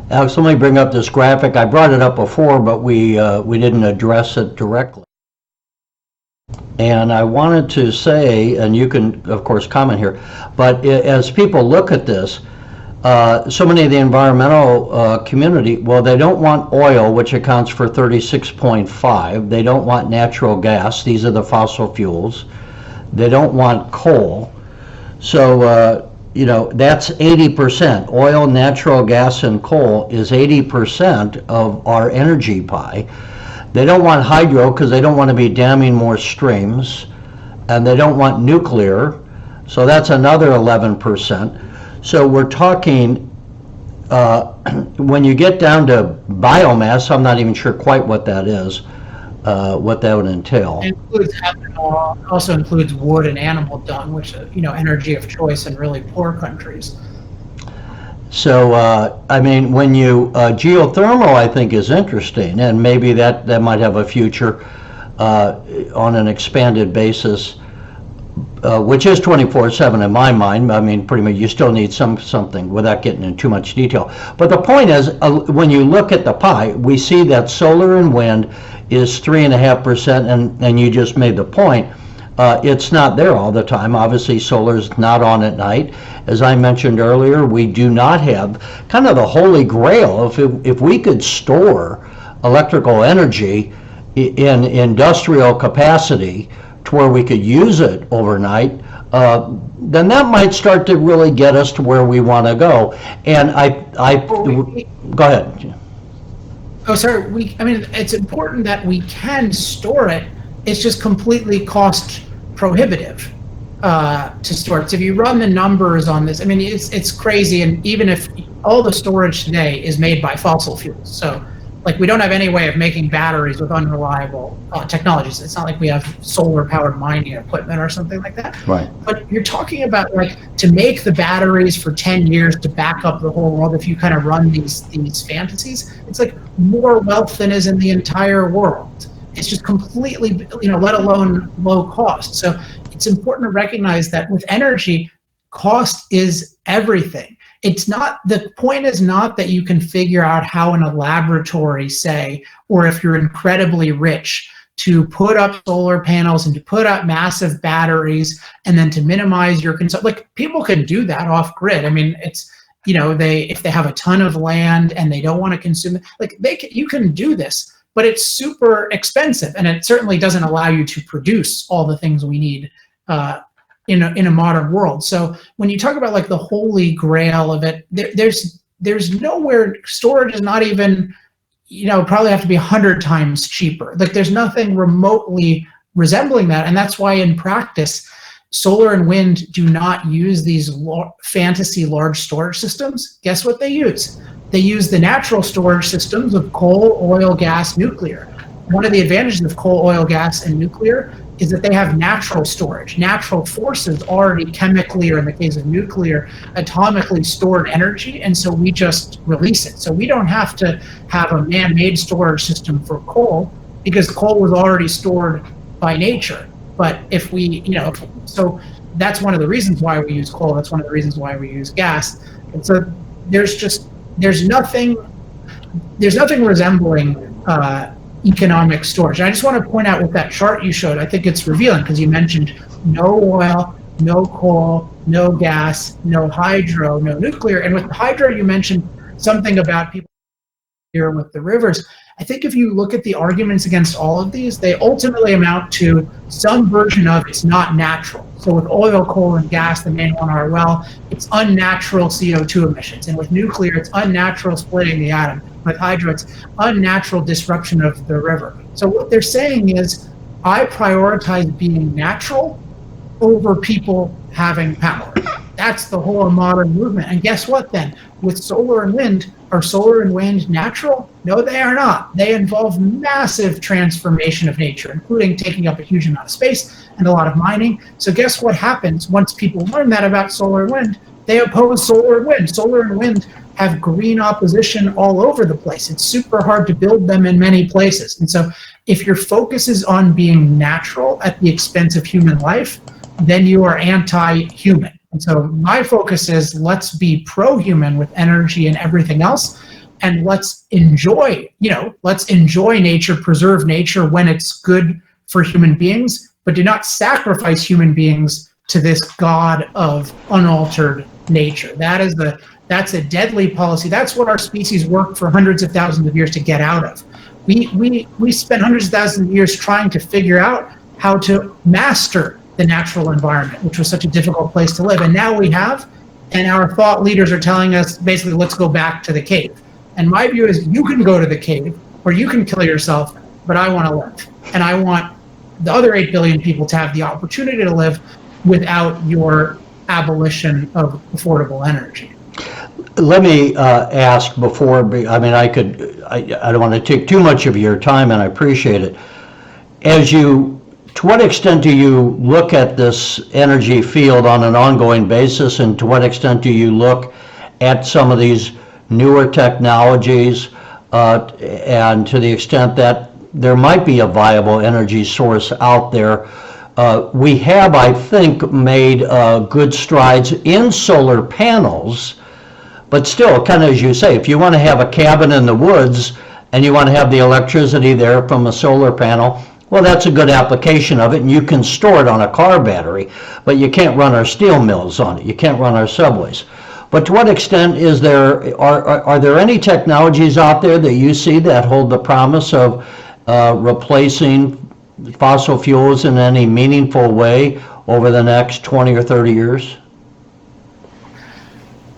Speaker 1: Alex, let me bring up this graphic. I brought it up before, but we didn't address it directly. And I wanted to say, and you can, of course, comment here, but as people look at this, so many of the environmental community, well, they don't want oil, which accounts for 36.5. They don't want natural gas. These are the fossil fuels. They don't want coal. So, that's 80%. Oil, natural gas, and coal is 80% of our energy pie. They don't want hydro because they don't want to be damming more streams. And they don't want nuclear. So that's another 11%. So we're talking, when you get down to biomass, I'm not even sure quite what that is, what that would entail.
Speaker 2: It includes ethanol, also includes wood and animal dung, which energy of choice in really poor countries.
Speaker 1: So, I mean, when geothermal, I think, is interesting, and maybe that might have a future on an expanded basis, which is 24/7 in my mind. I mean, pretty much you still need something without getting into too much detail. But the point is, when you look at the pie, we see that solar and wind is 3.5%, and you just made the point. It's not there all the time. Obviously, solar is not on at night. As I mentioned earlier, we do not have kind of the holy grail. If we could store electrical energy in industrial capacity to where we could use it overnight, then that might start to really get us to where we want to go. And go ahead.
Speaker 2: Oh, sorry. I mean, it's important that we can store it. It's just completely cost prohibitive to store it. So if you run the numbers on this, I mean, it's crazy. And even if all the storage today is made by fossil fuels, so like we don't have any way of making batteries with unreliable technologies. It's not like we have solar powered mining equipment or something like that.
Speaker 1: Right.
Speaker 2: But you're talking about like to make the batteries for 10 years to back up the whole world. If you kind of run these fantasies, it's like more wealth than is in the entire world. It's just completely, let alone low cost. So it's important to recognize that with energy, cost is everything. The point is not that you can figure out how in a laboratory, say, or if you're incredibly rich, to put up solar panels and to put up massive batteries and then to minimize your consumption. Like people can do that off grid. I mean, it's, if they have a ton of land and they don't want to consume it, like you can do this, but it's super expensive and it certainly doesn't allow you to produce all the things we need in a modern world. So when you talk about like the holy grail of it, there's nowhere. Storage is not even, probably have to be 100 times cheaper. Like there's nothing remotely resembling that, and that's why in practice, solar and wind do not use these fantasy large storage systems. Guess what they use? They use the natural storage systems of coal, oil, gas, nuclear. One of the advantages of coal, oil, gas, and nuclear is that they have natural storage. Natural forces already chemically, or in the case of nuclear, atomically stored energy, and so we just release it. So we don't have to have a man-made storage system for coal because coal was already stored by nature. But if we, so that's one of the reasons why we use coal. That's one of the reasons why we use gas. And so there's nothing resembling economic storage. And I just want to point out with that chart you showed, I think it's revealing because you mentioned no oil, no coal, no gas, no hydro, no nuclear. And with hydro, you mentioned something about people here with the rivers. I think if you look at the arguments against all of these, they ultimately amount to some version of it's not natural. So with oil, coal, and gas, the main one are, well, it's unnatural CO2 emissions. And with nuclear, it's unnatural splitting the atom. With hydro, it's unnatural disruption of the river. So what they're saying is, I prioritize being natural over people having power. That's the whole modern movement. And guess what then? With solar and wind, are solar and wind natural? No, they are not. They involve massive transformation of nature, including taking up a huge amount of space and a lot of mining. So guess what happens once people learn that about solar and wind? They oppose solar and wind. Solar and wind have green opposition all over the place. It's super hard to build them in many places. And so if your focus is on being natural at the expense of human life, then you are anti-human. And so my focus is let's be pro-human with energy and everything else, and let's enjoy nature, preserve nature when it's good for human beings, but do not sacrifice human beings to this god of unaltered nature. That's a deadly policy. That's what our species worked for hundreds of thousands of years to get out of. We spent hundreds of thousands of years trying to figure out how to master the natural environment, which was such a difficult place to live. And now we have, and our thought leaders are telling us basically, let's go back to the cave. And my view is you can go to the cave or you can kill yourself, but I want to live. And I want the other 8 billion people to have the opportunity to live without your abolition of affordable energy.
Speaker 1: Let me ask before, I mean, I don't want to take too much of your time, and I appreciate it. To what extent do you look at this energy field on an ongoing basis, and to what extent do you look at some of these newer technologies, and to the extent that there might be a viable energy source out there? We have, I think, made good strides in solar panels, but still, kind of as you say, if you want to have a cabin in the woods and you want to have the electricity there from a solar panel, well, that's a good application of it, and you can store it on a car battery, but you can't run our steel mills on it. You can't run our subways. But to what extent are there any technologies out there that you see that hold the promise of replacing fossil fuels in any meaningful way over the next 20 or 30 years?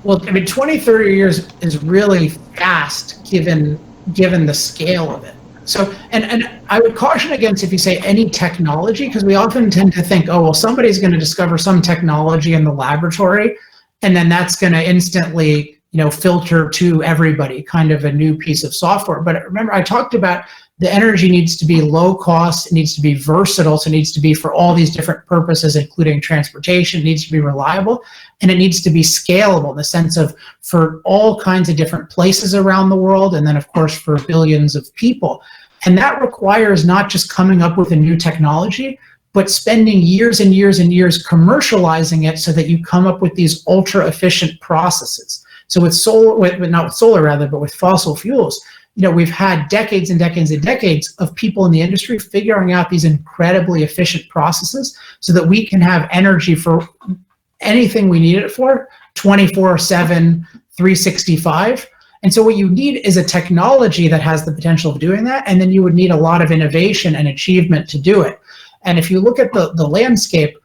Speaker 2: Well, I mean, 20, 30 years is really fast given the scale of it. So, and I would caution against if you say any technology, because we often tend to think, oh, well, somebody's going to discover some technology in the laboratory, and then that's going to instantly, filter to everybody, kind of a new piece of software. But remember, I talked about the energy needs to be low cost, it needs to be versatile, so it needs to be for all these different purposes, including transportation, it needs to be reliable, and it needs to be scalable in the sense of for all kinds of different places around the world, and then of course for billions of people. And that requires not just coming up with a new technology, but spending years and years and years commercializing it so that you come up with these ultra efficient processes. So with not with solar rather, but with fossil fuels, we've had decades and decades and decades of people in the industry figuring out these incredibly efficient processes so that we can have energy for anything we need it for 24/7, 365. And so what you need is a technology that has the potential of doing that, and then you would need a lot of innovation and achievement to do it. And if you look at the landscape,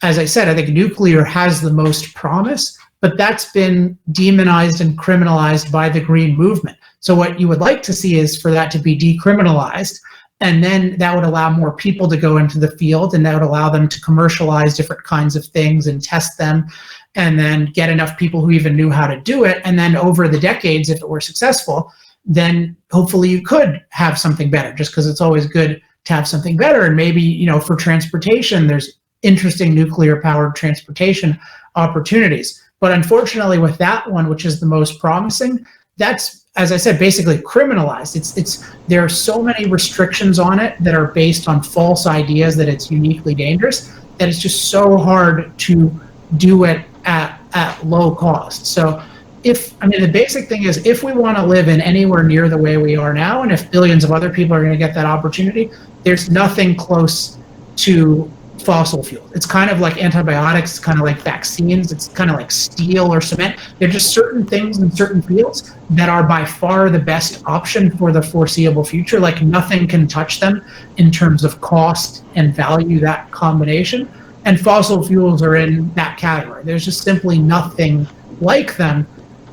Speaker 2: as I said, I think nuclear has the most promise, but that's been demonized and criminalized by the green movement. So what you would like to see is for that to be decriminalized, and then that would allow more people to go into the field, and that would allow them to commercialize different kinds of things and test them, and then get enough people who even knew how to do it. And then over the decades, if it were successful, then hopefully you could have something better, just because it's always good to have something better. And maybe, for transportation, there's interesting nuclear powered transportation opportunities. But unfortunately with that one, which is the most promising, that's, as I said, basically criminalized. There are so many restrictions on it that are based on false ideas that it's uniquely dangerous, that it's just so hard to do it at low cost. So the basic thing is, if we want to live in anywhere near the way we are now, and if billions of other people are going to get that opportunity, there's nothing close to fossil fuel. It's kind of like antibiotics, it's kind of like vaccines, it's kind of like steel or cement. There are just certain things in certain fields that are by far the best option for the foreseeable future. Like nothing can touch them in terms of cost and value, that combination. And fossil fuels are in that category. There's just simply nothing like them.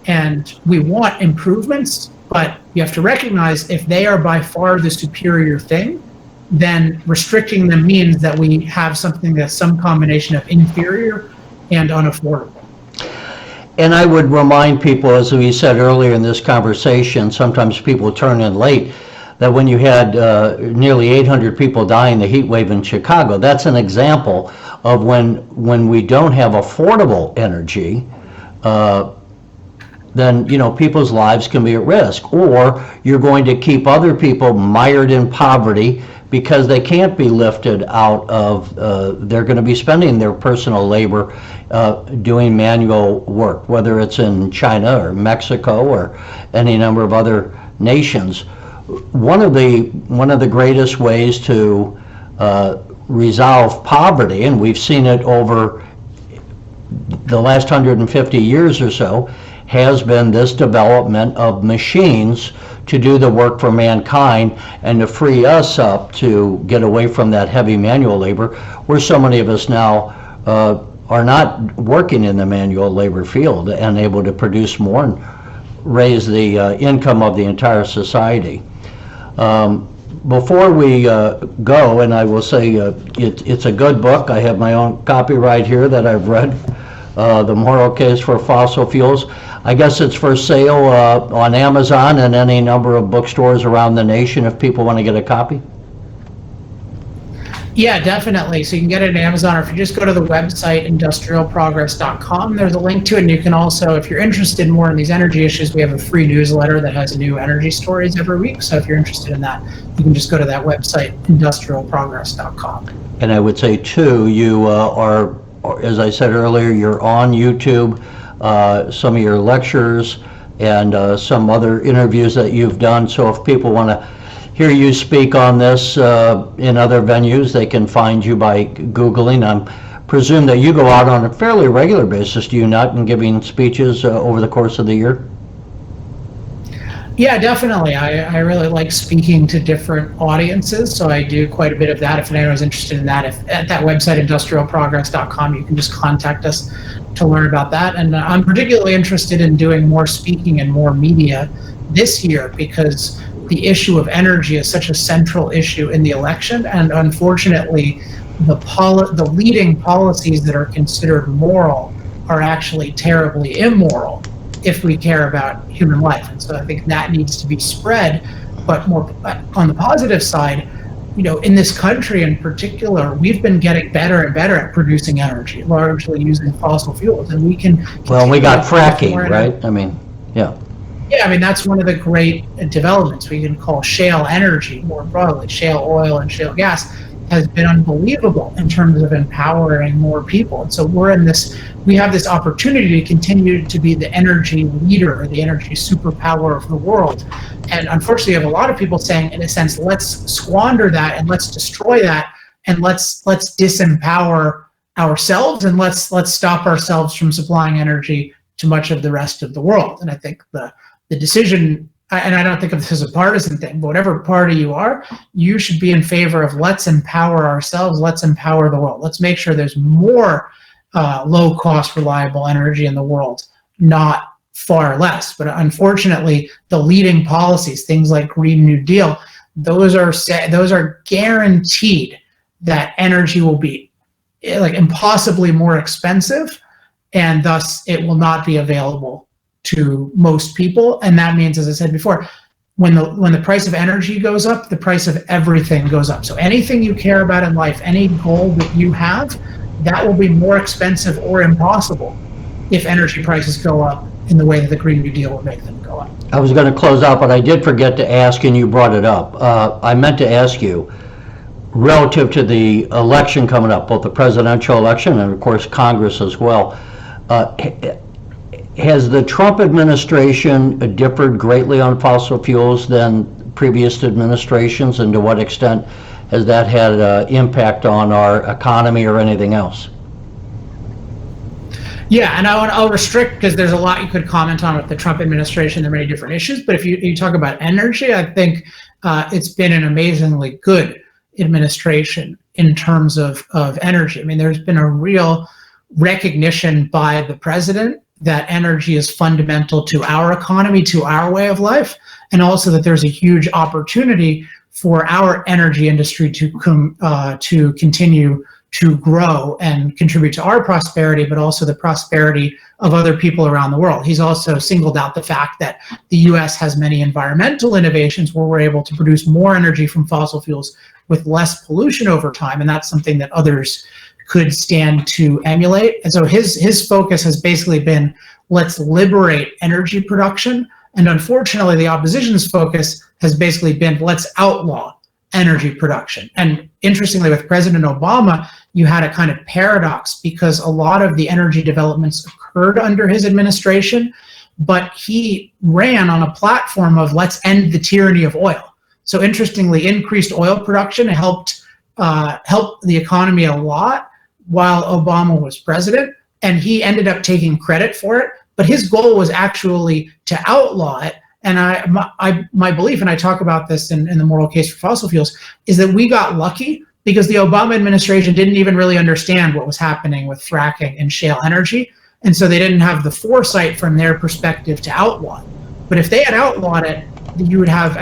Speaker 2: And we want improvements, but you have to recognize if they are by far the superior thing, then restricting them means that we have something that's some combination of inferior and unaffordable.
Speaker 1: And I would remind people, as we said earlier in this conversation, sometimes people turn in late, that when you had nearly 800 people die in the heat wave in Chicago, that's an example of when we don't have affordable energy, then people's lives can be at risk, or you're going to keep other people mired in poverty because they can't be lifted out of, they're going to be spending their personal labor doing manual work, whether it's in China or Mexico or any number of other nations. One of the greatest ways to resolve poverty, and we've seen it over the last 150 years or so, has been this development of machines to do the work for mankind and to free us up to get away from that heavy manual labor, where so many of us now are not working in the manual labor field and able to produce more and raise the income of the entire society. Before we go, and I will say it's a good book. I have my own copy right here that I've read The Moral Case for Fossil Fuels. I guess it's for sale on Amazon and any number of bookstores around the nation if people want to get a copy.
Speaker 2: Yeah, definitely. So you can get it at Amazon, or if you just go to the website, industrialprogress.com, there's a link to it. And you can also, if you're interested more in these energy issues, we have a free newsletter that has new energy stories every week. So if you're interested in that, you can just go to that website, industrialprogress.com.
Speaker 1: And I would say, too, you are, as I said earlier, you're on YouTube, some of your lectures and some other interviews that you've done. So if people want to hear you speak on this in other venues, they can find you by Googling. I presume that you go out on a fairly regular basis, do you not, in giving speeches over the course of the year?
Speaker 2: Yeah, definitely. I really like speaking to different audiences, so I do quite a bit of that. If anyone's interested in that, if at that website, industrialprogress.com, you can just contact us to learn about that. And I'm particularly interested in doing more speaking and more media this year because the issue of energy is such a central issue in the election, and unfortunately, the leading policies that are considered moral are actually terribly immoral if we care about human life. And so I think that needs to be spread. But more on the positive side, in this country in particular, we've been getting better and better at producing energy, largely using fossil fuels, and we can.
Speaker 1: Well, we got fracking, right? I mean, yeah.
Speaker 2: Yeah, I mean, that's one of the great developments we can call shale energy more broadly. Shale oil and shale gas has been unbelievable in terms of empowering more people. And so we have this opportunity to continue to be the energy leader or the energy superpower of the world. And unfortunately, you have a lot of people saying, in a sense, let's squander that and let's destroy that and let's disempower ourselves and let's stop ourselves from supplying energy to much of the rest of the world. And I think the decision, and I don't think of this as a partisan thing, but whatever party you are, you should be in favor of let's empower ourselves, let's empower the world. Let's make sure there's more low-cost, reliable energy in the world, not far less. But unfortunately, the leading policies, things like Green New Deal, those are guaranteed that energy will be like impossibly more expensive, and thus it will not be available to most people. And that means, as I said before, when the price of energy goes up, the price of everything goes up. So anything you care about in life, any goal that you have, that will be more expensive or impossible if energy prices go up in the way that the Green New Deal will make them go up.
Speaker 1: I was going to close out, but I did forget to ask, and you brought it up. I meant to ask you, relative to the election coming up, both the presidential election and, of course, Congress as well, has the Trump administration differed greatly on fossil fuels than previous administrations, and to what extent has that had an impact on our economy or anything else?
Speaker 2: Yeah, and I'll restrict because there's a lot you could comment on with the Trump administration. There are many different issues, but if you talk about energy, I think it's been an amazingly good administration in terms of energy. I mean, there's been a real recognition by the president that energy is fundamental to our economy, to our way of life, and also that there's a huge opportunity for our energy industry to continue to grow and contribute to our prosperity, but also the prosperity of other people around the world. He's also singled out the fact that the US has many environmental innovations where we're able to produce more energy from fossil fuels with less pollution over time, and that's something that others could stand to emulate. And so his focus has basically been, let's liberate energy production. And unfortunately, the opposition's focus has basically been, let's outlaw energy production. And interestingly, with President Obama, you had a kind of paradox because a lot of the energy developments occurred under his administration, but he ran on a platform of let's end the tyranny of oil. So interestingly, increased oil production helped the economy a lot while Obama was president, and he ended up taking credit for it. But his goal was actually to outlaw it. And my belief, and I talk about this in the Moral Case for Fossil Fuels, is that we got lucky because the Obama administration didn't even really understand what was happening with fracking and shale energy. And so they didn't have the foresight from their perspective to outlaw it. But if they had outlawed it, you would have,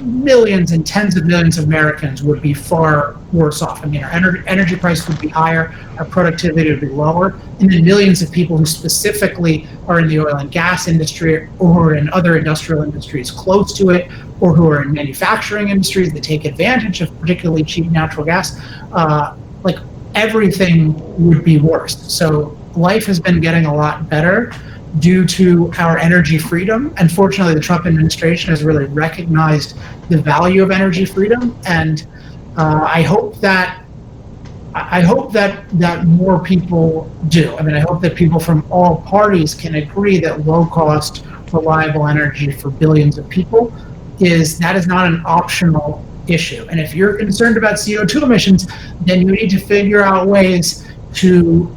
Speaker 2: millions and tens of millions of Americans would be far worse off. I mean, our energy price would be higher, our productivity would be lower, and then millions of people who specifically are in the oil and gas industry or in other industrial industries close to it, or who are in manufacturing industries that take advantage of particularly cheap natural gas, like everything would be worse. So life has been getting a lot better due to our energy freedom. And fortunately, the Trump administration has really recognized the value of energy freedom. And I hope that more people do. I mean, I hope that people from all parties can agree that low-cost, reliable energy for billions of people is not an optional issue. And if you're concerned about CO2 emissions, then you need to figure out ways to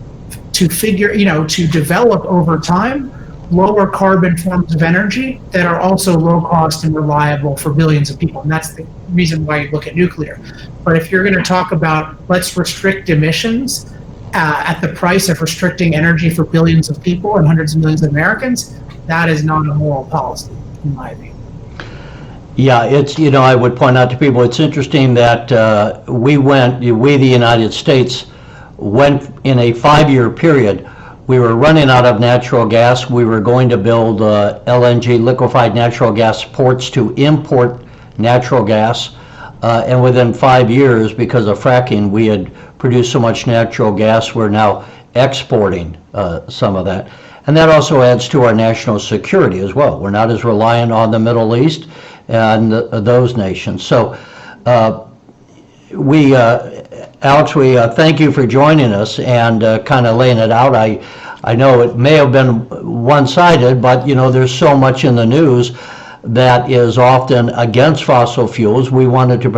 Speaker 2: develop over time lower carbon forms of energy that are also low cost and reliable for billions of people. And that's the reason why you look at nuclear. But if you're going to talk about let's restrict emissions at the price of restricting energy for billions of people and hundreds of millions of Americans, that is not a moral policy, in my view.
Speaker 1: Yeah, it's, I would point out to people, it's interesting that we, the United States, went in a 5-year period. We were running out of natural gas. We were going to build LNG, liquefied natural gas ports to import natural gas. And within 5 years, because of fracking, we had produced so much natural gas, we're now exporting some of that. And that also adds to our national security as well. We're not as reliant on the Middle East and those nations. So Alex, we thank you for joining us and kind of laying it out. I know it may have been one-sided, but there's so much in the news that is often against fossil fuels. We wanted to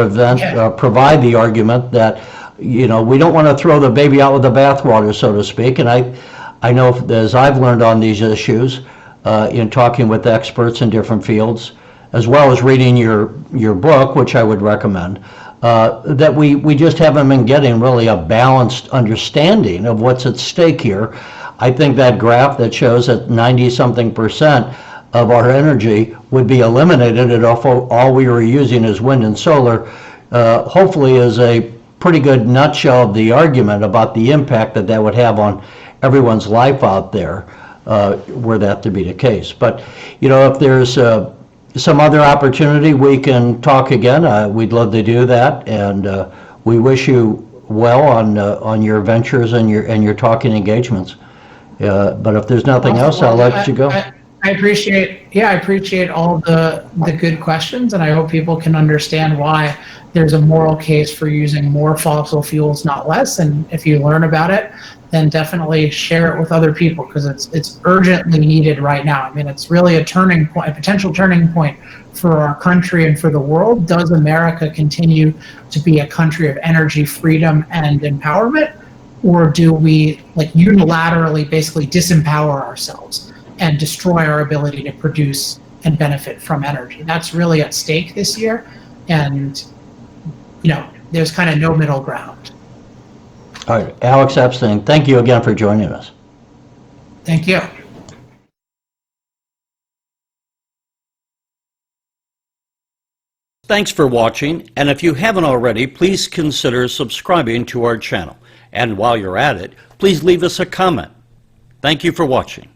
Speaker 1: provide the argument that we don't want to throw the baby out with the bathwater, so to speak. And I know, as I've learned on these issues in talking with experts in different fields, as well as reading your book, which I would recommend, that we just haven't been getting really a balanced understanding of what's at stake here. I think that graph that shows that 90-something% of our energy would be eliminated if all we were using is wind and solar, hopefully is a pretty good nutshell of the argument about the impact that would have on everyone's life out there, were that to be the case. But, if there's some other opportunity, we can talk again. We'd love to do that, and we wish you well on your ventures and your talking engagements. But if there's nothing else, I'll let you go.
Speaker 2: I appreciate all the good questions, and I hope people can understand why there's a moral case for using more fossil fuels, not less. And if you learn about it, then definitely share it with other people, because it's urgently needed right now. I mean, it's really a turning point, a potential turning point for our country and for the world. Does America continue to be a country of energy freedom and empowerment, or do we unilaterally basically disempower ourselves and destroy our ability to produce and benefit from energy? That's really at stake this year, and there's kind of no middle ground.
Speaker 1: All right, Alex Epstein, thank you again for joining us.
Speaker 2: Thank you.
Speaker 3: Thanks for watching, and if you haven't already, please consider subscribing to our channel. And while you're at it, please leave us a comment. Thank you for watching.